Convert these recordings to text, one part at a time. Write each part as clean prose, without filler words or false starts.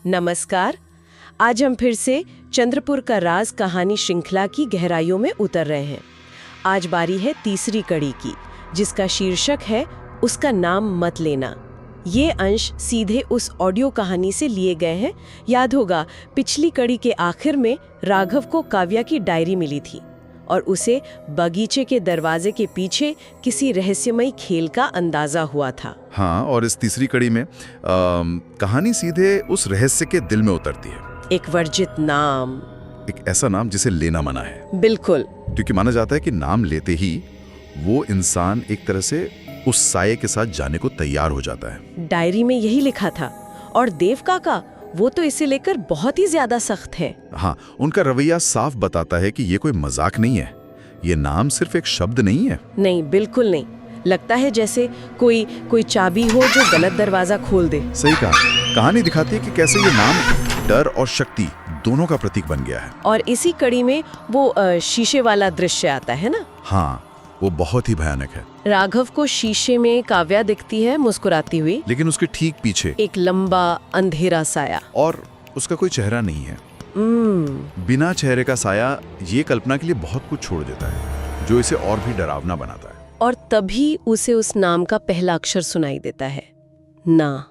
नमस्कार। आज हम फिर से चंद्रपुर का राज कहानी श्रृंखला की गहराइयों में उतर रहे हैं। आज बारी है तीसरी कड़ी की, जिसका शीर्षक है उसका नाम मत लेना। ये अंश सीधे उस ऑडियो कहानी से लिए गए हैं। याद होगा, पिछली कड़ी के आखिर में राघव को काव्या की डायरी मिली थी और उसे बगीचे के दरवाजे के पीछे किसी रहस्यमयी खेल का अंदाजा हुआ था। हाँ, और इस तीसरी कड़ी में कहानी सीधे उस रहस्य के दिल में उतरती है। एक वर्जित नाम, एक ऐसा नाम जिसे लेना मना है। बिल्कुल, क्योंकि माना जाता है कि नाम लेते ही वो इंसान एक तरह से उस साये के साथ जाने को तैयार हो जाता है। डायरी में यही लिखा था। और देव काका, वो तो इसे लेकर बहुत ही ज्यादा सख्त है। हाँ, उनका रवैया साफ बताता है कि ये कोई मजाक नहीं है। ये नाम सिर्फ एक शब्द नहीं है। नहीं, बिल्कुल नहीं। लगता है जैसे कोई चाबी हो जो गलत दरवाजा खोल दे। सही कहा। कहानी दिखाती है कि कैसे ये नाम डर और शक्ति दोनों का प्रतीक बन गया है। और इसी कड़ी में वो शीशे वाला दृश्य आता है ना। हाँ, वो बहुत ही भयानक है। राघव को शीशे में काव्या दिखती है मुस्कुराती हुई, लेकिन उसके ठीक पीछे एक लंबा अंधेरा साया, और उसका कोई चेहरा नहीं है। बिना चेहरे का साया ये कल्पना के लिए बहुत कुछ छोड़ देता है, जो इसे और भी डरावना बनाता है। और तभी उसे उस नाम का पहला अक्षर सुनाई देता है, ना।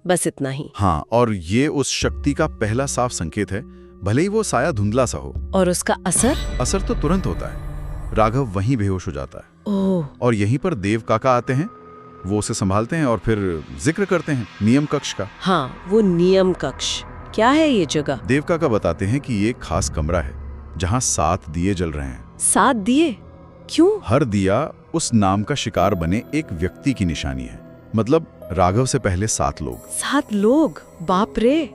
बस इतना ही। हाँ, और ये उस शक्ति का पहला साफ संकेत है, भले ही वो साया धुंधला सा हो। और उसका असर तो तुरंत होता है। राघव वहीं बेहोश हो जाता है। ओह। और यहीं पर देव काका आते हैं। वो उसे संभालते हैं और फिर जिक्र करते हैं नियम कक्ष का। हाँ, वो नियम कक्ष। क्या है ये जगह? देव काका बताते हैं कि ये एक खास कमरा है जहाँ 7 दिए जल रहे हैं। 7 दिए? क्यों? हर दिया उस नाम का शिकार बने एक व्यक्ति की निशानी है। मतलब राघव से पहले 7 लोग। 7 लोग? बाप रे!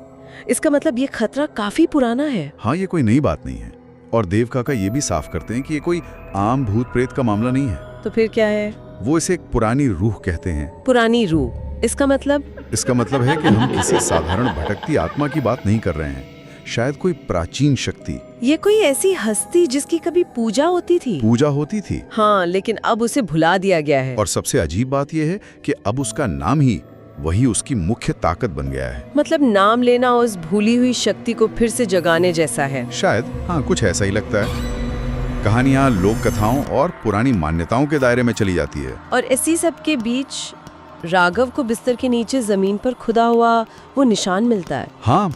इसका मतलब ये खतरा काफी पुराना है। हाँ, ये कोई नई बात नहीं है। और देव काका ये भी साफ करते हैं कि ये कोई आम भूत प्रेत का मामला नहीं है। तो फिर क्या है? वो इसे एक पुरानी रूह कहते हैं। पुरानी रूह? इसका मतलब है कि हम किसी साधारण भटकती आत्मा की बात नहीं कर रहे हैं। शायद कोई प्राचीन शक्ति। ये कोई ऐसी हस्ती जिसकी कभी पूजा होती थी। हाँ, लेकिन अब उसे भुला दिया गया है। और सबसे अजीब बात यह है कि अब उसका नाम ही वही उसकी मुख्य ताकत बन गया है। मतलब नाम लेना उस भूली हुई शक्ति को फिर से जगाने जैसा है। शायद, हाँ, कुछ ऐसा ही लगता है। कहानियां लोक कथाओं और पुरानी मान्यताओं के दायरे में चली जाती है। और इसी सब के बीच राघव को बिस्तर के नीचे जमीन पर खुदा हुआ वो निशान मिलता है। हाँ,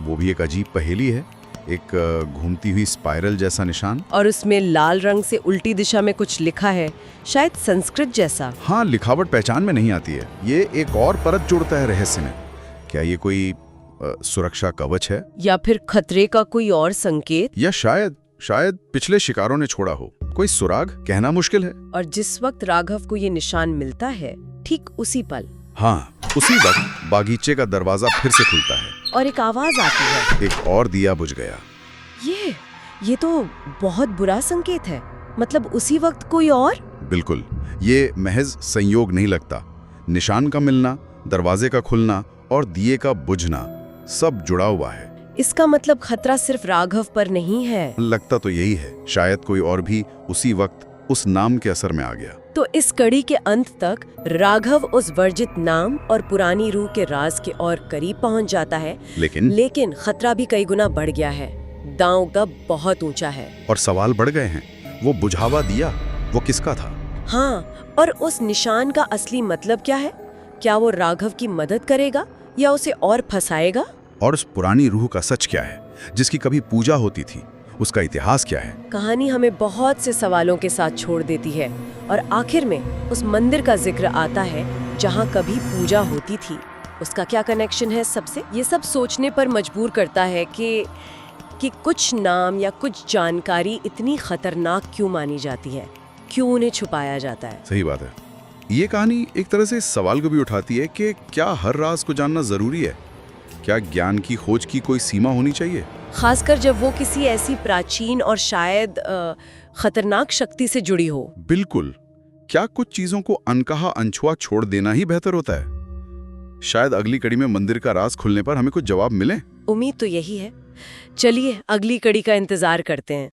वो भी एक अजीब पहेली है। एक घूमती हुई स्पाइरल जैसा निशान। और उसमें लाल रंग से उल्टी दिशा में कुछ लिखा है, शायद संस्कृत जैसा। हाँ, लिखावट पहचान में नहीं आती है। ये एक और परत जोड़ता है रहस्य में। क्या ये कोई सुरक्षा कवच है, या फिर खतरे का कोई और संकेत? या शायद पिछले शिकारों ने छोड़ा हो कोई सुराग? कहना मुश्किल है। और जिस वक्त राघव को ये निशान मिलता है, ठीक उसी पल, हाँ, उसी वक्त बागीचे का दरवाजा फिर से खुलता है और एक आवाज आती है, एक और दिया बुझ गया। ये तो बहुत बुरा संकेत है। मतलब उसी वक्त कोई और? बिल्कुल, ये महज संयोग नहीं लगता। निशान का मिलना, दरवाजे का खुलना और दिए का बुझना सब जुड़ा हुआ है। इसका मतलब खतरा सिर्फ राघव पर नहीं है। लगता तो यही है। शायद कोई और भी उसी वक्त उस नाम के असर में आ गया। तो इस कड़ी के अंत तक राघव उस वर्जित नाम और पुरानी रूह के राज के और करीब पहुंच जाता है। लेकिन खतरा भी कई गुना बढ़ गया है। दांव का बहुत ऊंचा है। और सवाल बढ़ गए हैं। वो बुझावा दिया, वो किसका था? हाँ, और उस निशान का असली मतलब क्या है? क्या वो राघव की मदद करेगा या उसे और फंसाएगा? और उस पुरानी रूह का सच क्या है, जिसकी कभी पूजा होती थी? उसका इतिहास क्या है? कहानी हमें बहुत से सवालों के साथ छोड़ देती है। और आखिर में उस मंदिर का जिक्र आता है जहाँ कभी पूजा होती थी। उसका क्या कनेक्शन है सबसे? ये सब सोचने पर मजबूर करता है कि कुछ नाम या कुछ जानकारी इतनी खतरनाक क्यों मानी जाती है, क्यों उन्हें छुपाया जाता है। सही बात है। ये कहानी एक तरह से इस सवाल को भी उठाती है कि क्या हर राज को जानना जरूरी है? क्या ज्ञान की खोज की कोई सीमा होनी चाहिए, खासकर जब वो किसी ऐसी प्राचीन और शायद खतरनाक शक्ति से जुड़ी हो? बिल्कुल। क्या कुछ चीजों को अनकहा अनछुआ छोड़ देना ही बेहतर होता है? शायद अगली कड़ी में मंदिर का राज खुलने पर हमें कुछ जवाब मिले। उम्मीद तो यही है। चलिए अगली कड़ी का इंतजार करते हैं।